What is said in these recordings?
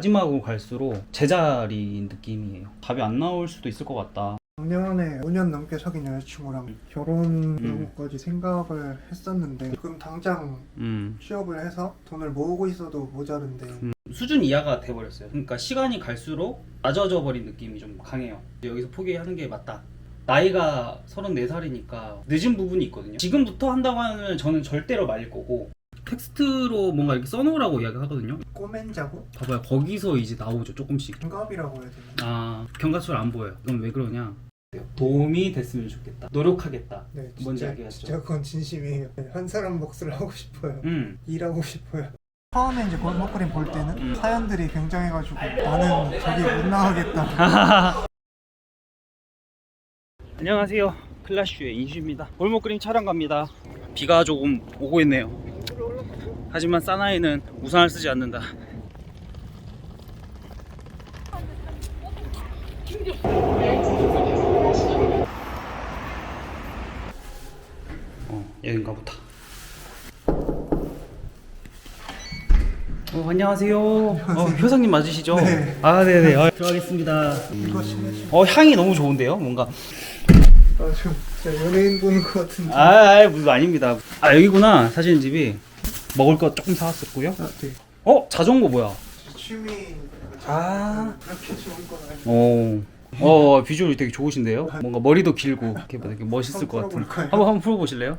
마지막으로 갈수록 제자리인 느낌이에요. 답이 안 나올 수도 있을 것 같다. 작년에 5년 넘게 사귄 여자친구랑 결혼 그런 것까지 생각을 했었는데 지금 당장 취업을 해서 돈을 모으고 있어도 모자른데 수준 이하가 돼버렸어요. 그러니까 시간이 갈수록 낮아져 버린 느낌이 좀 강해요. 여기서 포기하는 게 맞다. 나이가 34살이니까 늦은 부분이 있거든요. 지금부터 한다고 하면 저는 절대로 말릴 거고, 텍스트로 뭔가 이렇게 써놓으라고 이야기하거든요. 꼬맨자고 봐봐요, 거기서 이제 나오죠, 조금씩. 경갑이라고 해야 되나? 아, 경과수를 안 보여요. 그럼 왜 그러냐? 도움이 됐으면 좋겠다. 노력하겠다. 네, 뭔지 진짜, 알겠죠? 진짜 그건 진심이에요. 한 사람 몫을 하고 싶어요. 일하고 싶어요. 처음에 이제 골목그림 볼 때는 사연들이 굉장해가지고 나는 저기 못 나가겠다. 안녕하세요, 클라슈의 인슈입니다. 골목그림 촬영 갑니다. 비가 조금 오고 있네요. 하지만 사나이는 우산을 쓰지 않는다. 여긴가 보다. 안녕하세요. 효상님 맞으시죠? 네. 아, 네네. 들어가겠습니다. 이거 심해지. 향이 너무 좋은데요? 뭔가. 좀 진짜 연예인 보는 것 같은데. 무슨 아닙니다. 여기구나. 사진집이. 먹을 거 조금 사왔었고요. 네. 자전거 뭐야? 취미 그렇게 좋은 건 아니고. 비주얼이 되게 좋으신데요? 뭔가 머리도 길고 이렇게 멋있을 것 같은. 한번 풀어보실래요?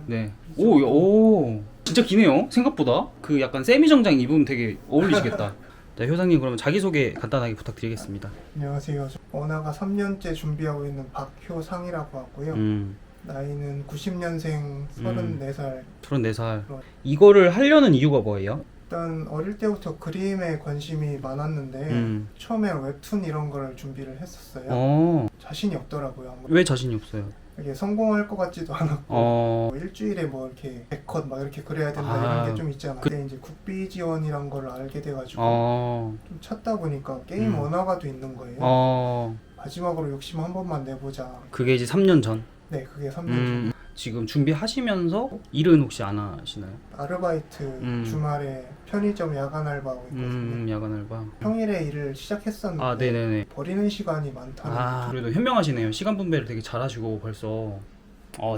네. 오, 진짜 기네요. 생각보다. 그 약간 세미정장 입으면 되게 어울리시겠다. 자, 효상님 그러면 자기소개 간단하게 부탁드리겠습니다. 안녕하세요. 언어가 3년째 준비하고 있는 박효상이라고 하고요. 나이는 90년생 34살. 34살. 이거를 하려는 이유가 뭐예요? 일단 어릴 때부터 그림에 관심이 많았는데 처음에 웹툰 이런 걸 준비를 했었어요. 자신이 없더라고요. 왜 자신이 없어요? 이게 성공할 것 같지도 않았고 뭐 일주일에 뭐 이렇게 100컷 막 이렇게 그려야 된다 이런 게 좀 있잖아요. 근데 이제 국비 지원이란 걸 알게 돼가지고 좀 찾다 보니까 게임 원화가도 있는 거예요. 마지막으로 욕심 한 번만 내보자. 그게 이제 3년 전? 네, 그게 3년 전. 지금 준비하시면서 일은 혹시 안 하시나요? 아르바이트 주말에 편의점 야간 알바하고 있거든요. 야간 알바. 평일에 일을 시작했었는데 네네네. 버리는 시간이 많다는 그래도 현명하시네요. 시간 분배를 되게 잘하시고 벌써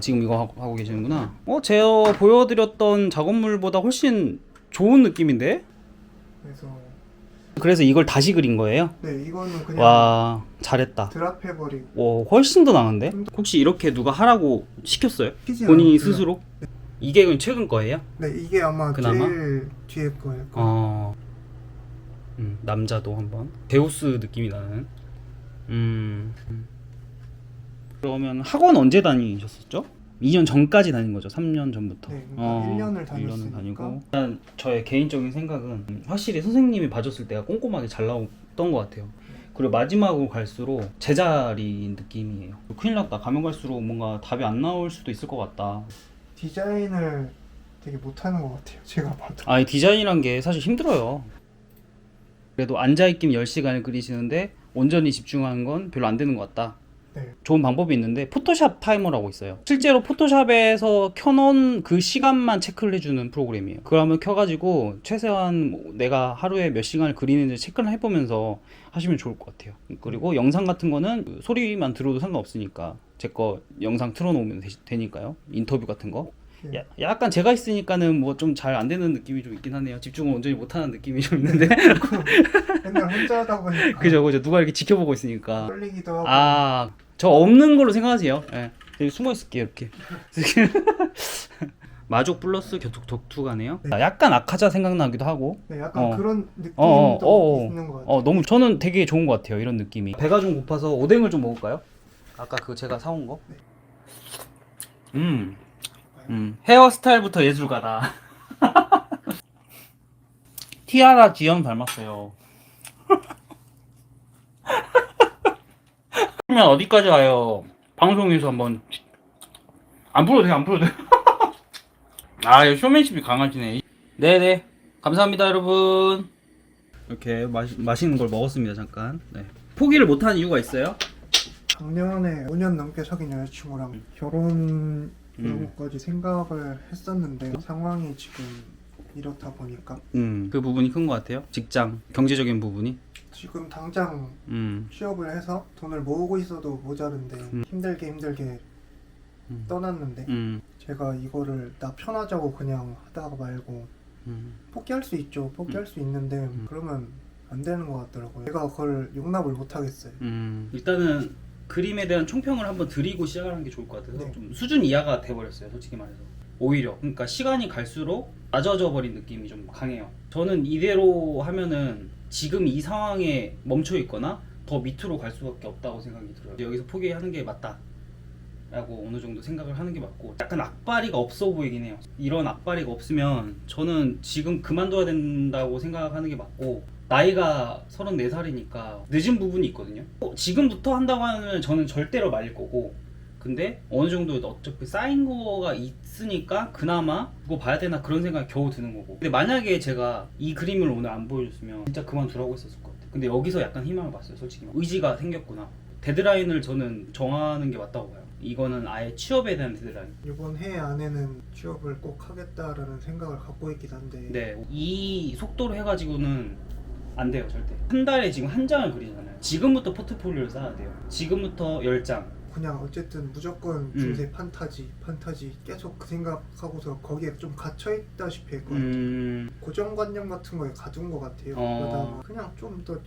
지금 이거 하고 계시는구나. 제가 보여드렸던 작업물보다 훨씬 좋은 느낌인데? 그래서 이걸 다시 그린 거예요? 네, 이거는 그냥 와, 잘했다. 드랍해버리고 훨씬 더 나은데? 혹시 이렇게 누가 하라고 시켰어요? 본인이 스스로? 네. 이게 그럼 최근 거예요? 네, 이게 아마 그나마? 제일 뒤에 거예요. 남자도 한번 데우스 느낌이 나는. 그러면 학원 언제 다니셨었죠? 2년 전까지 다닌 거죠. 3년 전부터. 네, 그러니까 1년을 1년을 다니고. 다녔으니까. 일단 저의 개인적인 생각은 확실히 선생님이 봐줬을 때가 꼼꼼하게 잘 나왔던 것 같아요. 그리고 마지막으로 갈수록 제자리인 느낌이에요. 큰일 났다. 가면 갈수록 뭔가 답이 안 나올 수도 있을 것 같다. 디자인을 되게 못하는 것 같아요. 제가 봐도. 이 디자인이란 게 사실 힘들어요. 그래도 앉아있기면 10시간을 그리시는데 온전히 집중하는 건 별로 안 되는 것 같다. 네. 좋은 방법이 있는데 포토샵 타이머라고 있어요. 실제로 포토샵에서 켜놓은 그 시간만 체크를 해주는 프로그램이에요. 그걸 한번 켜가지고 최소한 내가 하루에 몇 시간을 그리는지 체크를 해보면서 하시면 좋을 것 같아요. 그리고 영상 같은 거는 소리만 들어도 상관없으니까 제 거 영상 틀어놓으면 되니까요. 인터뷰 같은 거. 약간 제가 있으니까는 뭐 좀 잘 안 되는 느낌이 좀 있긴 하네요. 집중을 온전히 못하는 느낌이 좀 있는데. 맨날 혼자 하다 보니까 그죠. 누가 이렇게 지켜보고 있으니까. 떨리기도 하고. 저 없는 걸로 생각하세요. 예. 되게 숨어 있을게요, 이렇게. 마족 플러스 격투가네요. 네. 약간 아카자 생각나기도 하고. 네, 약간 그런 느낌도 있는 것 같아요. 너무 저는 되게 좋은 것 같아요, 이런 느낌이. 배가 좀 고파서 오뎅을 좀 먹을까요? 아까 그 제가 사온 거. 헤어스타일부터 예술가다. 티아라 지연 닮았어요. 그러면 어디까지 가요? 방송에서 한번 안 풀어도 돼, 안 풀어도 돼. 쇼맨십이 강하시네. 네네, 감사합니다 여러분. 이렇게 맛있는 걸 먹었습니다. 잠깐. 네. 포기를 못한 이유가 있어요? 작년에 5년 넘게 사귄 여자친구랑 결혼 그런 것까지 생각을 했었는데 상황이 지금 이렇다 보니까 그 부분이 큰 것 같아요. 직장, 경제적인 부분이. 지금 당장 취업을 해서 돈을 모으고 있어도 모자른데 힘들게 떠났는데 제가 이거를 나 편하자고 그냥 하다가 말고 포기할 수 있죠. 포기할 수 있는데 그러면 안 되는 것 같더라고요. 제가 그걸 용납을 못 하겠어요. 일단은 그림에 대한 총평을 한번 드리고 시작하는 게 좋을 것 같아서 네. 좀 수준 이하가 돼버렸어요, 솔직히 말해서. 오히려 그러니까 시간이 갈수록 낮아져 버린 느낌이 좀 강해요. 저는 이대로 하면은 지금 이 상황에 멈춰 있거나 더 밑으로 갈 수밖에 없다고 생각이 들어요. 여기서 포기하는 게 맞다 라고 어느 정도 생각을 하는 게 맞고, 약간 악바리가 없어 보이긴 해요. 이런 악바리가 없으면 저는 지금 그만둬야 된다고 생각하는 게 맞고, 나이가 34살이니까 늦은 부분이 있거든요. 지금부터 한다고 하면 저는 절대로 말릴 거고, 근데 어느 정도 어차피 쌓인 거가 있으니까 그나마 그거 봐야 되나 그런 생각이 겨우 드는 거고. 근데 만약에 제가 이 그림을 오늘 안 보여줬으면 진짜 그만두라고 했었을 것 같아요. 근데 여기서 약간 희망을 봤어요, 솔직히. 의지가 생겼구나. 데드라인을 저는 정하는 게 맞다고 봐요. 이거는 아예 취업에 대한 데드라인. 이번 해 안에는 취업을 꼭 하겠다라는 생각을 갖고 있긴 한데 네, 이 속도로 해가지고는 안 돼요, 절대. 한 달에 지금 한 장을 그리잖아요. 지금부터 포트폴리오를 쌓아야 돼요. 지금부터 10장. 그냥 어쨌든 무조건 중세 판타지 계속 그 생각하고서 거기에 좀 갇혀있다시피 했거든요. 고정관념 같은 거에 가둔 것 같아요. 그러다가 그냥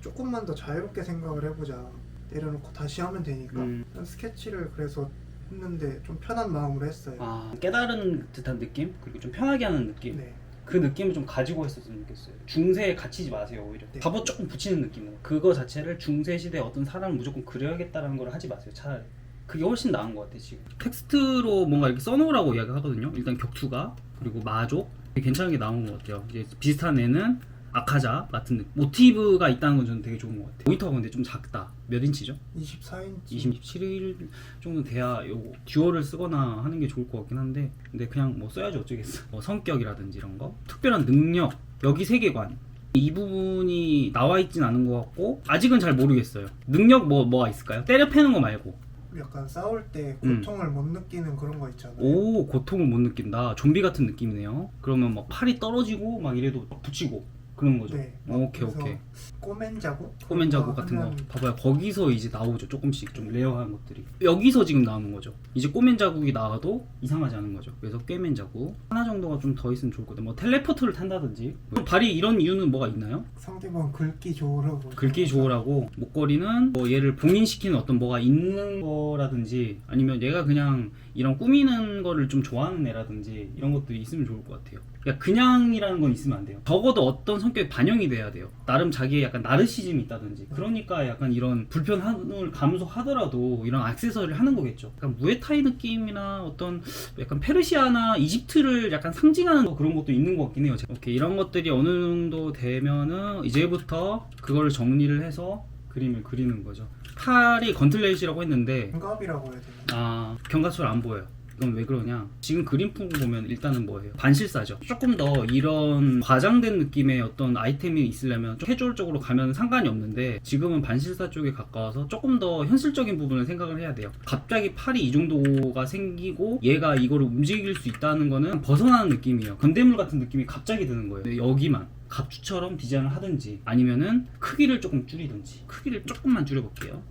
조금만 더 자유롭게 생각을 해보자. 내려놓고 다시 하면 되니까 스케치를 그래서 했는데 좀 편한 마음으로 했어요. 아, 깨달은 듯한 느낌? 그리고 좀 편하게 하는 느낌? 네. 그 느낌을 좀 가지고 했었으면 좋겠어요. 중세에 갇히지 마세요, 오히려. 네. 갑옷 조금 붙이는 느낌으로. 그거 자체를 중세 시대에 어떤 사람을 무조건 그려야겠다라는 걸 하지 마세요, 차라리. 그게 훨씬 나은 것 같아, 지금. 텍스트로 뭔가 이렇게 써놓으라고 이야기하거든요. 일단 격투가, 그리고 마족. 괜찮은 게 나온 것 같아요. 이제 비슷한 애는 아카자 같은 모티브가 있다는 건 저는 되게 좋은 것 같아요. 모니터가 근데 좀 작다. 몇 인치죠? 24인치 27일 정도 돼야 요 듀얼을 쓰거나 하는 게 좋을 것 같긴 한데, 근데 그냥 뭐 써야지 어쩌겠어. 뭐 성격이라든지 이런 거, 특별한 능력, 여기 세계관, 이 부분이 나와 있진 않은 것 같고 아직은 잘 모르겠어요. 능력 뭐가 있을까요? 때려 패는 거 말고. 약간 싸울 때 고통을 못 느끼는 그런 거 있잖아요. 오, 고통을 못 느낀다. 좀비 같은 느낌이네요. 그러면 막 팔이 떨어지고 막 이래도 막 붙이고 그런 거죠. 네. 오케이. 꼬맨 자국? 꼬맨 자국 같은 거 봐봐요. 거기서 이제 나오죠. 조금씩 좀 레어한 것들이 여기서 지금 나오는 거죠. 이제 꼬맨 자국이 나와도 이상하지 않은 거죠. 그래서 꿰맨 자국 하나 정도가 좀 더 있으면 좋을 것 같아요. 뭐 텔레포트를 탄다든지. 발이 이런 이유는 뭐가 있나요? 상대방 긁기 좋으라고. 긁기 좋으라고. 목걸이는 뭐 얘를 봉인시키는 어떤 뭐가 있는 거라든지, 아니면 얘가 그냥 이런 꾸미는 거를 좀 좋아하는 애라든지 이런 것들이 있으면 좋을 것 같아요. 그러니까 그냥이라는 건 있으면 안 돼요. 적어도 어떤 성격이 반영이 돼야 돼요. 나름 자기의 약간 나르시즘이 있다든지. 그러니까 약간 이런 불편함을 감수하더라도 이런 액세서리를 하는 거겠죠. 약간 무에타이 느낌이나 어떤 약간 페르시아나 이집트를 약간 상징하는 그런 것도 있는 것 같긴 해요. 오케이, 이런 것들이 어느 정도 되면은 이제부터 그거를 정리를 해서 그림을 그리는 거죠. 팔이 건틀렛이라고 했는데 견갑이라고 해야 되나? 아, 견갑술 안 보여요. 이건 왜 그러냐? 지금 그림품 보면 일단은 뭐예요? 반실사죠. 조금 더 이런 과장된 느낌의 어떤 아이템이 있으려면 좀 캐주얼적으로 가면 상관이 없는데, 지금은 반실사 쪽에 가까워서 조금 더 현실적인 부분을 생각을 해야 돼요. 갑자기 팔이 이 정도가 생기고 얘가 이거를 움직일 수 있다는 거는 벗어나는 느낌이에요. 건대물 같은 느낌이 갑자기 드는 거예요. 여기만 갑주처럼 디자인을 하든지, 아니면은 크기를 조금 줄이든지. 크기를 조금만 줄여볼게요.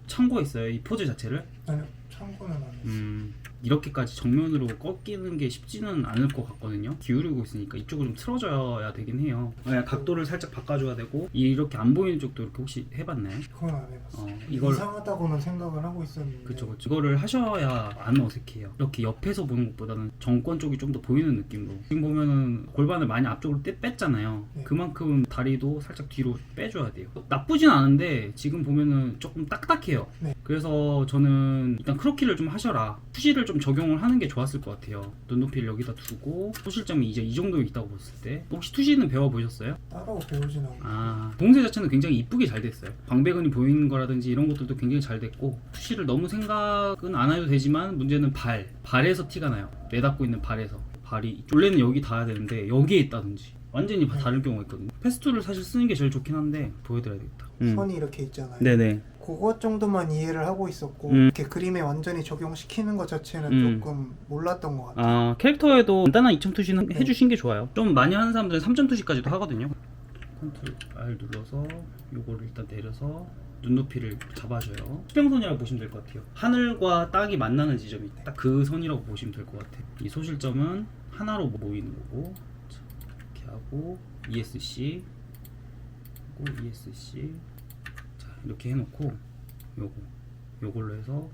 참고했어요, 이 포즈 자체를. 아니요, 참고는 안 했어요. 이렇게까지 정면으로 꺾이는 게 쉽지는 않을 것 같거든요. 기울이고 있으니까 이쪽으로 좀 틀어져야 되긴 해요. 각도를 살짝 바꿔줘야 되고, 이렇게 안 보이는 쪽도 이렇게 혹시 해봤나요? 그건 안 해봤어요. 이걸 이상하다고는 생각을 하고 있었는데. 그쵸. 이거를 하셔야 안 어색해요. 이렇게 옆에서 보는 것보다는 정권 쪽이 좀 더 보이는 느낌으로. 지금 보면은 골반을 많이 앞쪽으로 뺐잖아요. 네. 그만큼 다리도 살짝 뒤로 빼줘야 돼요. 나쁘진 않은데 지금 보면은 조금 딱딱해요. 네. 그래서 저는 일단 크로키를 좀 하셔라. 푸시를 좀 적용을 하는 게 좋았을 것 같아요. 눈높이를 여기다 두고 소실점이 이제 이 정도 있다고 봤을 때, 혹시 투시는 배워보셨어요? 따로 배우진 않고. 봉쇄 자체는 굉장히 이쁘게 잘 됐어요. 광배근이 보이는 거라든지 이런 것들도 굉장히 잘 됐고, 투시를 너무 생각은 안 해도 되지만 문제는 발에서 티가 나요. 내닫고 있는 발에서. 발이 원래는 여기 닿아야 되는데 여기에 있다든지 완전히 다른 경우가 있거든요. 페스툴을 사실 쓰는 게 제일 좋긴 한데 보여드려야 되겠다. 선이 이렇게 있잖아요. 네네. 그 그것 정도만 이해를 하고 있었고 이렇게 그림에 완전히 적용시키는 것 자체는 조금 몰랐던 것 같아요. 캐릭터에도 간단한 2점 투시는 네. 해주신 게 좋아요. 좀 많이 하는 사람들은 3점 투시까지도 하거든요. 컨트롤 R 눌러서 요거를 일단 내려서 눈높이를 잡아줘요. 수평선이라고 보시면 될 것 같아요. 하늘과 땅이 만나는 지점이 딱 그 선이라고 보시면 될 것 같아요. 이 소실점은 하나로 모이는 거고, 자, 이렇게 하고 ESC 하고 ESC, 자 이렇게 해놓고 요걸로 해서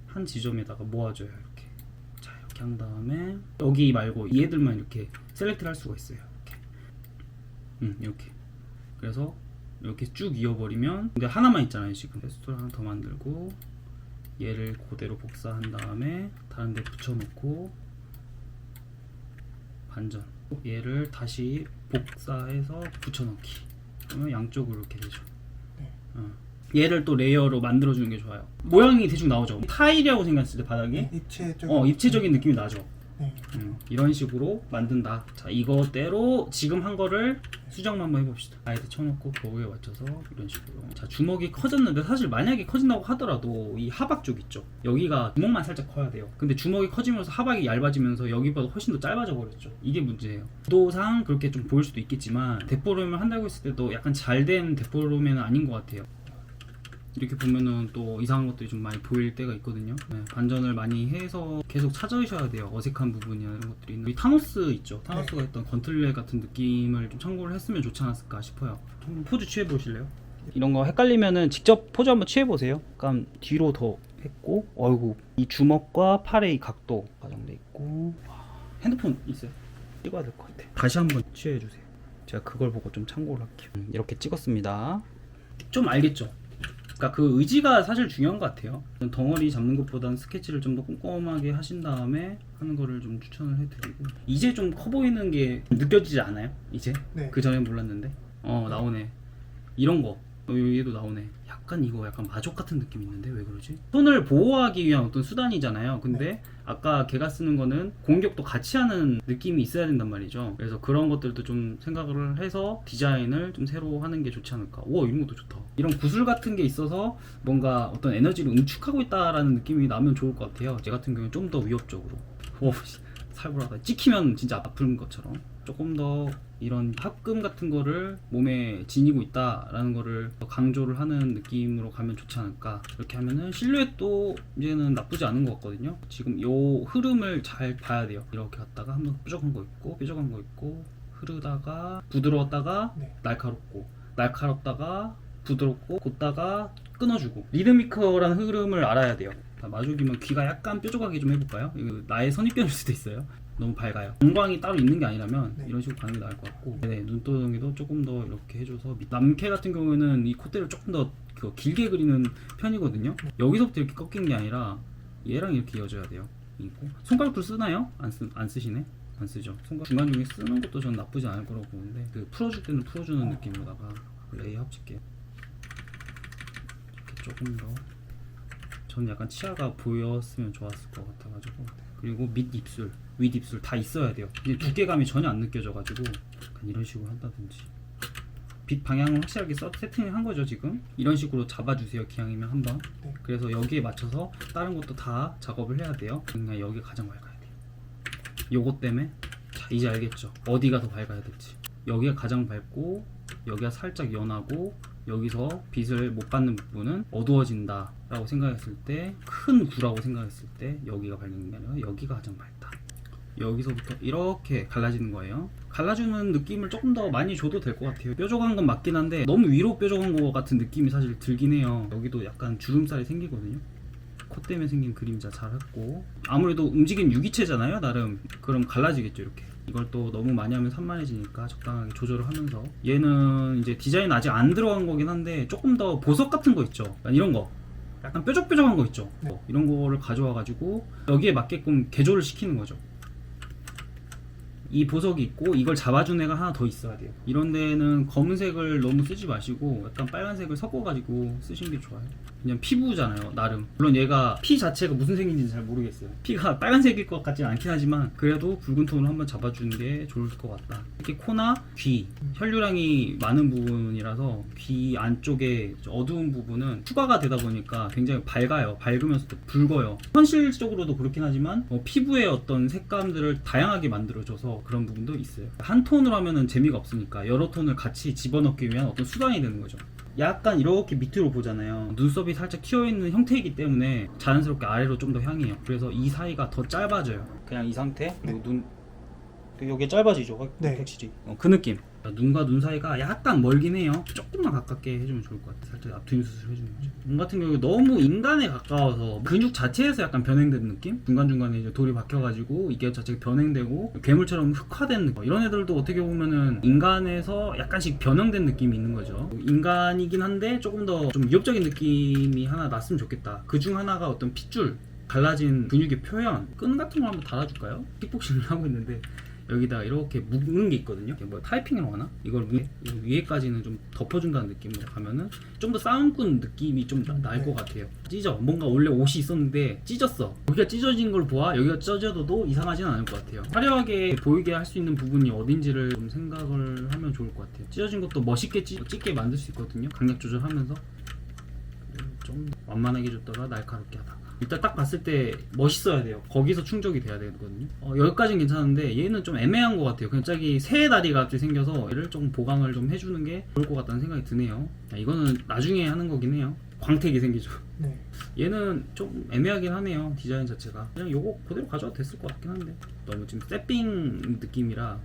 한 지점에다가 모아줘요. 이렇게. 자 이렇게 한 다음에 여기 말고 얘들만 이렇게 셀렉트를 할 수가 있어요. 이렇게. 그래서 이렇게 쭉 이어버리면, 근데 하나만 있잖아요 지금. 테스트를 하나 더 만들고 얘를 그대로 복사한 다음에 다른 데 붙여놓고 반전, 얘를 다시 복사해서 붙여넣기. 그러면 양쪽으로 이렇게 되죠. 얘를 또 레이어로 만들어주는 게 좋아요. 모양이 대충 나오죠. 타일이라고 생각했을 때 바닥에 입체적인 느낌이 나죠. 네. 이런 식으로 만든다. 자, 이거대로 지금 한 거를 수정만 한번 해봅시다. 아이드 쳐놓고 거기에 맞춰서 이런 식으로. 자, 주먹이 커졌는데 사실 만약에 커진다고 하더라도 이 하박 쪽 있죠. 여기가 주먹만 살짝 커야 돼요. 근데 주먹이 커지면서 하박이 얇아지면서 여기보다 훨씬 더 짧아져 버렸죠. 이게 문제예요. 구도상 그렇게 좀 보일 수도 있겠지만 데포룸을 한다고 했을 때도 약간 잘된 데포룸은 아닌 것 같아요. 이렇게 보면은 또 이상한 것들이 좀 많이 보일 때가 있거든요. 네, 반전을 많이 해서 계속 찾으셔야 돼요. 어색한 부분이나 이런 것들이. 이 타노스 있죠. 타노스가 했던 건틀렛 같은 느낌을 좀 참고를 했으면 좋지 않았을까 싶어요. 한번 포즈 취해 보실래요? 이런 거 헷갈리면은 직접 포즈 한번 취해 보세요. 약간 뒤로 더 했고, 어이구, 이 주먹과 팔의 이 각도 가정돼 있고. 핸드폰 있어요? 찍어야 될 것 같아. 다시 한번 취해 주세요. 제가 그걸 보고 좀 참고를 할게요. 이렇게 찍었습니다. 좀 알겠죠? 그러니까 그 의지가 사실 중요한 것 같아요. 덩어리 잡는 것보다는 스케치를 좀 더 꼼꼼하게 하신 다음에 하는 거를 좀 추천을 해드리고, 이제 좀 커 보이는 게 느껴지지 않아요? 이제? 네. 그 전엔 몰랐는데 나오네. 이런 거 얘도 나오네. 약간 이거 약간 마족 같은 느낌이 있는데 왜 그러지? 손을 보호하기 위한 어떤 수단이잖아요. 근데 아까 걔가 쓰는 거는 공격도 같이 하는 느낌이 있어야 된단 말이죠. 그래서 그런 것들도 좀 생각을 해서 디자인을 좀 새로 하는 게 좋지 않을까. 우와, 이런 것도 좋다. 이런 구슬 같은 게 있어서 뭔가 어떤 에너지를 응축하고 있다라는 느낌이 나면 좋을 것 같아요. 제 같은 경우는 좀 더 위협적으로. 오, 살벌하다. 찍히면 진짜 아픈 것처럼 조금 더 이런 합금 같은 거를 몸에 지니고 있다라는 거를 더 강조를 하는 느낌으로 가면 좋지 않을까. 이렇게 하면은 실루엣도 이제는 나쁘지 않은 것 같거든요. 지금 요 흐름을 잘 봐야 돼요. 이렇게 갔다가 한번 뾰족한 거 있고 뾰족한 거 있고, 흐르다가 부드러웠다가 날카롭고, 날카롭다가 부드럽고, 걷다가 끊어주고, 리드미컬한 흐름을 알아야 돼요. 마족이면 귀가 약간 뾰족하게 좀 해볼까요? 이거 나의 선입견일 수도 있어요. 너무 밝아요. 공광이 따로 있는 게 아니라면 이런 식으로 가는 게 나을 것 같고, 눈도덩이도 조금 더 이렇게 해줘서, 남캐 같은 경우에는 이 콧대를 조금 더 길게 그리는 편이거든요. 여기서부터 이렇게 꺾인 게 아니라 얘랑 이렇게 이어져야 돼요. 손가락도 쓰나요? 안 쓰시네? 안 쓰죠. 손가락 중간 중에 쓰는 것도 전 나쁘지 않을 거라고 보는데, 그 풀어줄 때는 풀어주는 느낌으로다가 레이 합칠게요. 이렇게 조금 더. 전 약간 치아가 보였으면 좋았을 것 같아가지고. 그리고 밑입술, 윗입술 다 있어야 돼요. 이게 두께감이 전혀 안 느껴져가지고 약간 이런 식으로 한다든지. 빛 방향을 확실하게 세팅을 한 거죠 지금. 이런 식으로 잡아주세요, 기왕이면 한번. 그래서 여기에 맞춰서 다른 것도 다 작업을 해야 돼요. 그러니까 여기가 가장 밝아야 돼요. 요것 때문에. 자, 이제 알겠죠? 어디가 더 밝아야 될지. 여기가 가장 밝고, 여기가 살짝 연하고, 여기서 빛을 못 받는 부분은 어두워진다 라고 생각했을 때, 큰 구라고 생각했을 때 여기가 밝는 게 아니라 여기가 가장 밝다. 여기서부터 이렇게 갈라지는 거예요. 갈라주는 느낌을 조금 더 많이 줘도 될 것 같아요. 뾰족한 건 맞긴 한데 너무 위로 뾰족한 거 같은 느낌이 사실 들긴 해요. 여기도 약간 주름살이 생기거든요. 코 때문에 생긴 그림자 잘했고, 아무래도 움직임 유기체잖아요 나름. 그럼 갈라지겠죠 이렇게. 이걸 또 너무 많이 하면 산만해지니까 적당하게 조절을 하면서. 얘는 이제 디자인 아직 안 들어간 거긴 한데 조금 더 보석 같은 거 있죠, 이런 거 약간 뾰족뾰족한 거 있죠. 이런 거를 가져와 가지고 여기에 맞게끔 개조를 시키는 거죠. 이 보석이 있고 이걸 잡아준 애가 하나 더 있어야 돼요. 이런 데는 검은색을 너무 쓰지 마시고 약간 빨간색을 섞어가지고 쓰시는 게 좋아요. 그냥 피부잖아요, 나름. 물론 얘가 피 자체가 무슨 색인지는 잘 모르겠어요. 피가 빨간색일 것 같진 않긴 하지만 그래도 붉은 톤으로 한번 잡아주는 게 좋을 것 같다. 이렇게 코나 귀, 혈류량이 많은 부분이라서 귀 안쪽에 어두운 부분은 추가가 되다 보니까 굉장히 밝아요. 밝으면서도 붉어요. 현실적으로도 그렇긴 하지만 피부의 어떤 색감들을 다양하게 만들어줘서 그런 부분도 있어요. 한 톤으로 하면은 재미가 없으니까 여러 톤을 같이 집어넣기 위한 어떤 수단이 되는 거죠. 약간 이렇게 밑으로 보잖아요. 눈썹이 살짝 튀어있는 형태이기 때문에 자연스럽게 아래로 좀 더 향해요. 그래서 이 사이가 더 짧아져요. 그냥 이 상태, 그리고 눈 여기 짧아지죠, 네. 확실히. 그 느낌. 눈과 눈 사이가 약간 멀긴 해요. 조금만 가깝게 해주면 좋을 것 같아요. 살짝 앞트임 수술 해주는 거죠. 눈 같은 경우에 너무 인간에 가까워서 근육 자체에서 약간 변형된 느낌? 중간중간에 이제 돌이 박혀가지고 이게 자체가 변형되고 괴물처럼 흑화된 느낌. 이런 애들도 어떻게 보면은 인간에서 약간씩 변형된 느낌이 있는 거죠. 인간이긴 한데 조금 더 좀 위협적인 느낌이 하나 났으면 좋겠다. 그 중 하나가 어떤 핏줄, 갈라진 근육의 표현, 끈 같은 거 한번 달아줄까요? 킥복싱을 하고 있는데 여기다 이렇게 묶는 게 있거든요. 이게 뭐 타이핑이라고 하나? 이걸 위에까지는 좀 덮어준다는 느낌으로 가면은 좀 더 싸움꾼 느낌이 좀 날 것 같아요. 찢어. 뭔가 원래 옷이 있었는데 찢었어. 여기가 찢어진 걸 보아 여기가 찢어져도 이상하지는 않을 것 같아요. 화려하게 보이게 할 수 있는 부분이 어딘지를 좀 생각을 하면 좋을 것 같아요. 찢어진 것도 멋있게 찢게 만들 수 있거든요. 강약 조절하면서 좀 완만하게 줬다가 날카롭게 하다가. 일단 딱 봤을 때 멋있어야 돼요. 거기서 충족이 돼야 되거든요. 여기까지는 괜찮은데 얘는 좀 애매한 것 같아요. 갑자기 새 다리가 갑자기 생겨서 얘를 조금 보강을 좀 해주는 게 좋을 것 같다는 생각이 드네요. 이거는 나중에 하는 거긴 해요. 광택이 생기죠. 네. 얘는 좀 애매하긴 하네요. 디자인 자체가 그냥 요거 그대로 가져와도 됐을 것 같긴 한데 너무 지금 세핑 느낌이라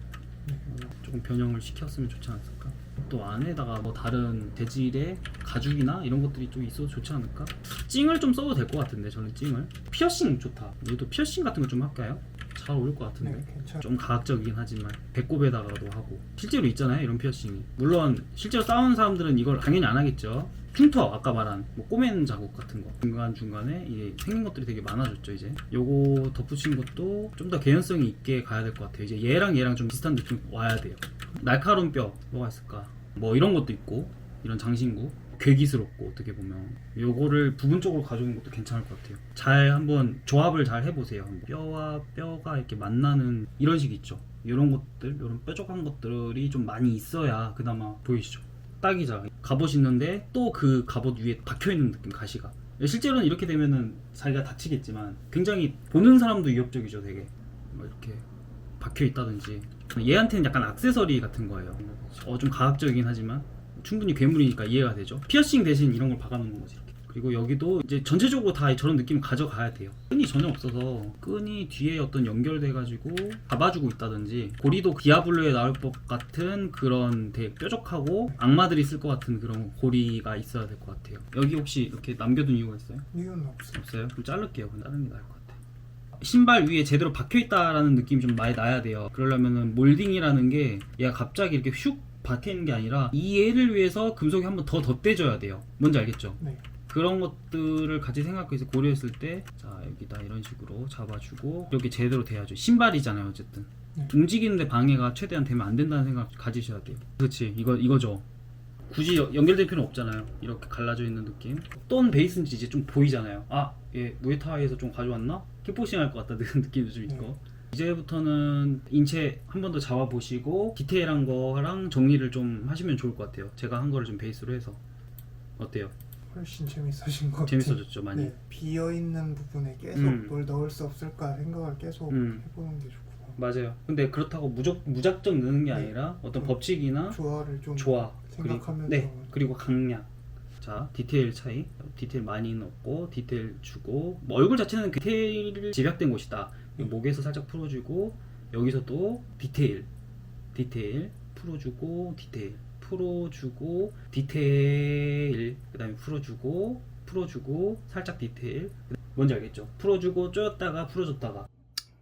조금 변형을 시켰으면 좋지 않았을까. 또 안에다가 뭐 다른 재질의 가죽이나 이런 것들이 좀 있어도 좋지 않을까. 찡을 좀 써도 될 것 같은데 저는 찡을. 피어싱 좋다. 얘도 피어싱 같은 거 좀 할까요? 잘 어울릴 것 같은데. 네, 괜찮아요. 좀 가학적이긴 하지만 배꼽에다가도 하고 실제로 있잖아요 이런 피어싱이. 물론 실제로 싸우는 사람들은 이걸 당연히 안 하겠죠. 흉터 아까 말한 뭐 꼬맨 자국 같은 거 중간중간에 이게 생긴 것들이 되게 많아졌죠. 이제 요거 덧붙인 것도 좀 더 개연성이 있게 가야 될 것 같아요. 이제 얘랑 좀 비슷한 느낌 와야 돼요. 날카로운 뼈 뭐가 있을까. 뭐 이런 것도 있고 이런 장신구 괴기스럽고 어떻게 보면 요거를 부분적으로 가져오는 것도 괜찮을 것 같아요. 잘 한번 조합을 잘 해보세요. 뼈와 뼈가 이렇게 만나는 이런 식 있죠. 이런 것들, 이런 뾰족한 것들이 좀 많이 있어야 그나마 보이시죠. 딱이자 갑옷 있는데 또 그 갑옷 위에 박혀있는 느낌, 가시가. 실제로는 이렇게 되면은 자기가 다치겠지만 굉장히 보는 사람도 위협적이죠. 되게 뭐 이렇게 박혀있다든지. 얘한테는 약간 액세서리 같은 거예요. 좀 가학적이긴 하지만 충분히 괴물이니까 이해가 되죠. 피어싱 대신 이런 걸 박아놓는 거지 이렇게. 그리고 여기도 이제 전체적으로 다 저런 느낌을 가져가야 돼요. 끈이 전혀 없어서 끈이 뒤에 어떤 연결돼 가지고 잡아주고 있다든지, 고리도 디아블로에 나올 것 같은 그런 되게 뾰족하고 악마들이 쓸 것 같은 그런 고리가 있어야 될 것 같아요. 여기 혹시 이렇게 남겨둔 이유가 있어요? 이유는 없어요. 없어요? 그럼 자를게요. 그럼 다른 게 나을 것 같아요. 신발 위에 제대로 박혀있다라는 느낌이 좀 많이 나야 돼요. 그러려면은 몰딩이라는 게 얘가 갑자기 이렇게 슉 박혀있는 게 아니라 이 얘를 위해서 금속이 한번 더 덧대줘야 돼요. 뭔지 알겠죠? 네. 그런 것들을 같이 생각해서 고려했을 때, 자 여기다 이런 식으로 잡아주고 이렇게 제대로 돼야죠. 신발이잖아요 어쨌든. 네. 움직이는데 방해가 최대한 되면 안 된다는 생각 가지셔야 돼요. 그렇지, 이거죠. 굳이 연결될 필요는 없잖아요. 이렇게 갈라져 있는 느낌. 어떤 베이스인지 이제 좀 보이잖아요. 아, 얘 무에타이에서 좀 가져왔나? 킥복싱 할 것 같다는 느낌도 좀 있고. 이제부터는 인체 한 번 더 잡아보시고 디테일한 거랑 정리를 좀 하시면 좋을 것 같아요. 제가 한 거를 좀 베이스로 해서. 어때요? 훨씬 재밌어진 것 같아요. 재밌어졌죠 많이. 네, 비어있는 부분에 계속 뭘 넣을 수 없을까 생각을 계속 해보는 게 좋고. 맞아요. 근데 그렇다고 무작정 넣는 게 네. 아니라 어떤 법칙이나 조화를 좀 생각하면서. 그리고 강약. 자, 디테일 차이. 디테일 많이 넣고 디테일 주고. 뭐 얼굴 자체는 그 디테일을 집약된 곳이다. 목에서 살짝 풀어주고, 여기서 또 디테일 풀어주고, 디테일, 그 다음에 풀어주고 살짝 디테일. 뭔지 알겠죠? 풀어주고 쪼였다가 풀어줬다가.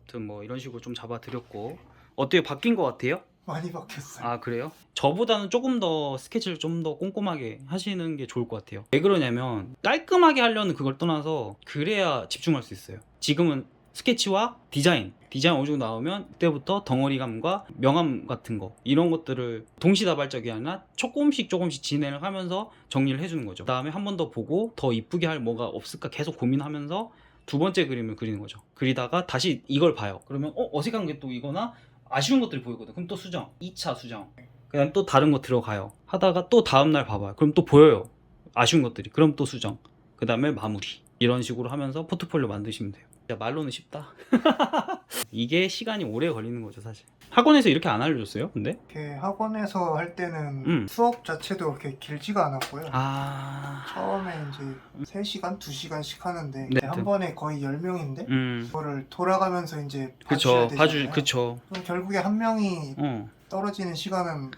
아무튼 뭐 이런 식으로 좀 잡아드렸고. 어때요? 바뀐 것 같아요? 많이 바뀌었어요. 아 그래요? 저보다는 조금 더 스케치를 좀 더 꼼꼼하게 하시는 게 좋을 것 같아요. 왜 그러냐면 깔끔하게 하려는 그걸 떠나서 그래야 집중할 수 있어요. 지금은 스케치와 디자인 어느 정도 나오면 그때부터 덩어리감과 명암 같은 거 이런 것들을 동시다발적이 아니라 조금씩 진행을 하면서 정리를 해주는 거죠. 그 다음에 한 번 더 보고 더 이쁘게 할 뭐가 없을까 계속 고민하면서 두 번째 그림을 그리는 거죠. 그리다가 다시 이걸 봐요. 그러면 어색한 게 또 이거나 아쉬운 것들이 보이거든. 그럼 또 수정, 2차 수정, 그 다음 또 다른 거 들어가요. 하다가 또 다음날 봐봐요. 그럼 또 보여요, 아쉬운 것들이. 그럼 또 수정, 그 다음에 마무리. 이런 식으로 하면서 포트폴리오 만드시면 돼요. 진짜 말로는 쉽다. 이게 시간이 오래 걸리는 거죠, 사실. 학원에서 이렇게 안 알려줬어요, 근데? 이렇게 학원에서 할 때는 수업 자체도 그렇게 길지가 않았고요. 처음에 이제 3시간, 2시간씩 하는데 네, 한 번에 거의 10명인데 그거를 돌아가면서 이제 그쵸, 봐줘야 되잖아요. 그쵸. 그럼 결국에 한 명이 떨어지는 시간은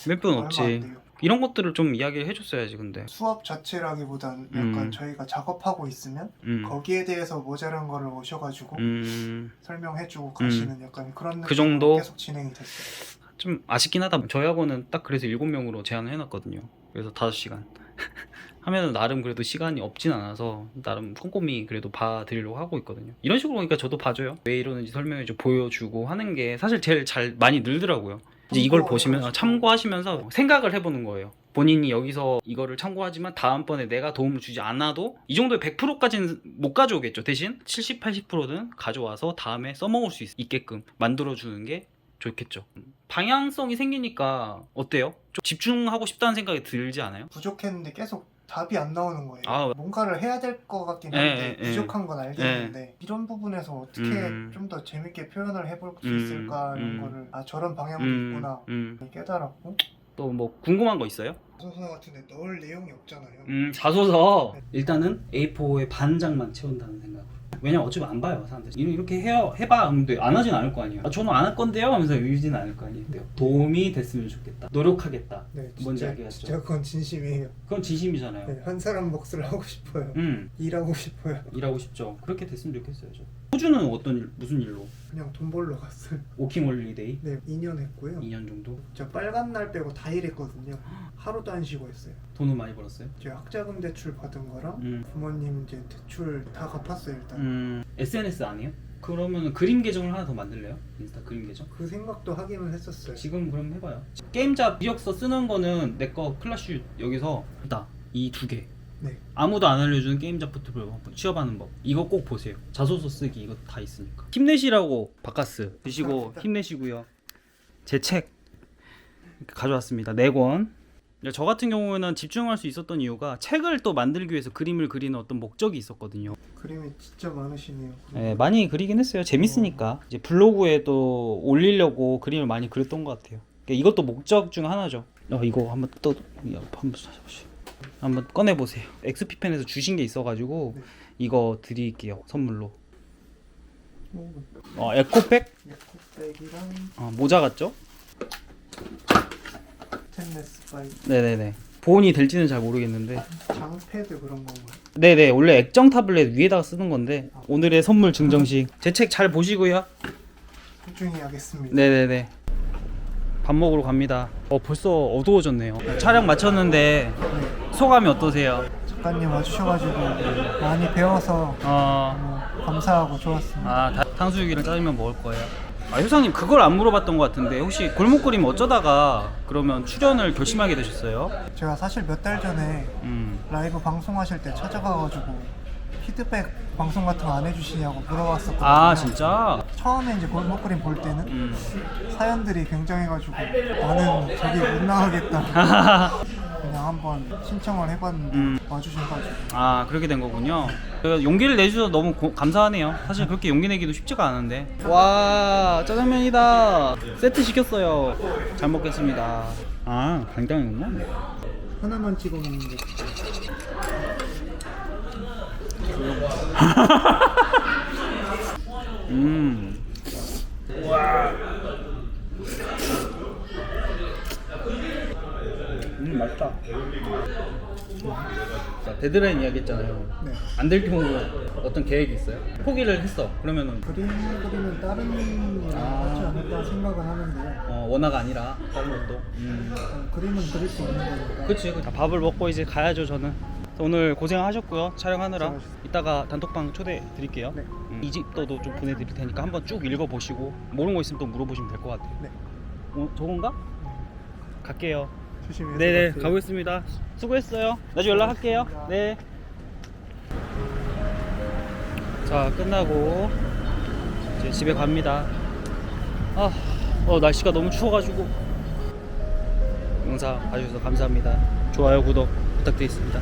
몇 분 얼마 없지. 안 돼요. 이런 것들을 좀 이야기를 해줬어야지, 근데. 수업 자체라기보단 약간 저희가 작업하고 있으면 거기에 대해서 모자란 거를 오셔가지고 설명해주고 가시는 약간 그런 그 느낌으로 정도? 계속 진행이 됐어요. 좀 아쉽긴 하다. 저희 학원은 딱 그래서 7명으로 제한을 해놨거든요. 그래서 5시간. 하면은 나름 그래도 시간이 없진 않아서 나름 꼼꼼히 그래도 봐드리려고 하고 있거든요. 이런 식으로 보니까 저도 봐줘요. 왜 이러는지 설명해주고 보여주고 하는 게 사실 제일 잘 많이 늘더라고요. 이제 이걸 보시면 참고하시면서 생각을 해보는 거예요. 본인이 여기서 이거를 참고하지만 다음번에 내가 도움을 주지 않아도 이 정도의 100%까지는 못 가져오겠죠. 대신 70, 80%는 가져와서 다음에 써먹을 수 있게끔 만들어주는 게 좋겠죠. 방향성이 생기니까 어때요? 좀 집중하고 싶다는 생각이 들지 않아요? 부족했는데 계속 답이 안 나오는 거예요. 아, 뭔가를 해야 될 것 같긴 한데 부족한 건 알겠는데 이런 부분에서 어떻게 좀 더 재밌게 표현을 해볼 수 있을까 이런 거를 저런 방향도 있구나 깨달았고. 또 뭐 궁금한 거 있어요? 자소서 같은데 넣을 내용이 없잖아요. 자소서 일단은 A4의 반 장만 채운다는 생각으로. 왜냐면 어차피 안 봐요, 사람들. 이렇게 해봐 하는데 안 하진 않을 거 아니에요. 저는 안 할 건데요 하면서 의지는 않을 거 아니에요. 도움이 됐으면 좋겠다, 노력하겠다. 네, 뭔지 알겠죠? 진짜 그건 진심이에요. 그건 진심이잖아요. 네, 한 사람 몫을 하고 싶어요. 일하고 싶어요. 일하고 싶죠. 그렇게 됐으면 좋겠어요. 호주는 무슨 일로? 그냥 돈 벌러 갔어요. 워킹 홀리데이? 네, 2년 했고요. 2년 정도? 제가 빨간 날 빼고 다 일했거든요. 하루도 안 쉬고 했어요. 돈은 많이 벌었어요? 제가 학자금 대출 받은 거랑 부모님 이제 대출 다 갚았어요 일단. SNS 안 해요? 그러면 그림 계정을 하나 더 만들래요? 인스타 그림 계정? 그 생각도 하기는 했었어요. 지금 그럼 해봐요. 게임잡 이력서 쓰는 거는 내 거 클래시 여기서 있다. 이 2개. 네. 아무도 안 알려주는 게임잡 포트폴리오 취업하는 법. 이거 꼭 보세요. 자소서 쓰기 이거 다 있으니까. 힘내시라고 바카스 드시고 힘내시고요. 제 책 가져왔습니다. 4권. 저 같은 경우에는 집중할 수 있었던 이유가 책을 또 만들기 위해서 그림을 그리는 어떤 목적이 있었거든요. 그림이 진짜 많으시네요. 네, 많이 그리긴 했어요. 재밌으니까. 이제 블로그에 또 올리려고 그림을 많이 그렸던 것 같아요. 그러니까 이것도 목적 중 하나죠. 이거 한번 한번 찾아보시죠. 한번 꺼내 보세요. XP펜에서 주신 게 있어가지고 이거 드릴게요, 선물로. 에코백? 에코백이랑 모자 같죠? 스테인레스 파이브. 네네네. 보온이 될지는 잘 모르겠는데. 장패드 그런 건가요? 네네. 원래 액정 타블렛 위에다가 쓰는 건데 오늘의 선물 증정식. 제 책 잘 보시고요. 소중히 하겠습니다. 네네네. 밥 먹으러 갑니다. 벌써 어두워졌네요. 촬영 마쳤는데 소감이 어떠세요? 작가님 와주셔가지고 많이 배워서 감사하고 좋았습니다. 탕수육이랑 짜장면 먹을 거예요. 효상님 그걸 안 물어봤던 것 같은데 혹시 골목그림 어쩌다가 그러면 출연을 결심하게 되셨어요? 제가 사실 몇 달 전에 라이브 방송하실 때 찾아가가지고 피드백 방송 같은 거 안 해주시냐고 물어봤었거든요. 진짜? 처음에 이제 골목그림 볼 때는 사연들이 굉장해가지고 나는 저기 못 나가겠다. 그냥 한번 신청을 해봤는데 와주셔가지고. 그렇게 된 거군요. 용기를 내주셔서 너무 감사하네요. 사실 그렇게 용기 내기도 쉽지가 않은데. 와, 짜장면이다. 세트 시켰어요. 잘 먹겠습니다. 간장이구나. 하나만 찍어 먹는데. 맛있다. 자, 데드라인 이야기 했잖아요. 네. 안 될 경우 어떤 계획이 있어요? 포기를 했어. 그러면은 그림은 다른 일이랑 하지 않을까 생각은 하는데요. 원화가 아니라 다른 것도. 그림은 그릴 수 있는 거니까. 그치. 밥을 먹고 이제 가야죠. 저는 오늘 고생하셨고요. 촬영하느라. 고생하셨습니다. 이따가 단톡방 초대 드릴게요. 네. 이집도도 좀 보내드릴 테니까 한번 쭉 읽어보시고 모르는 거 있으면 또 물어보시면 될 것 같아요. 네. 저건가? 갈게요. 조심해서 네네, 가세요. 가보겠습니다. 수고했어요. 나중에 연락할게요. 수고하셨습니다. 네. 자, 끝나고 이제 집에 갑니다. 날씨가 너무 추워가지고. 영상 봐주셔서 감사합니다. 좋아요, 구독 부탁드리겠습니다.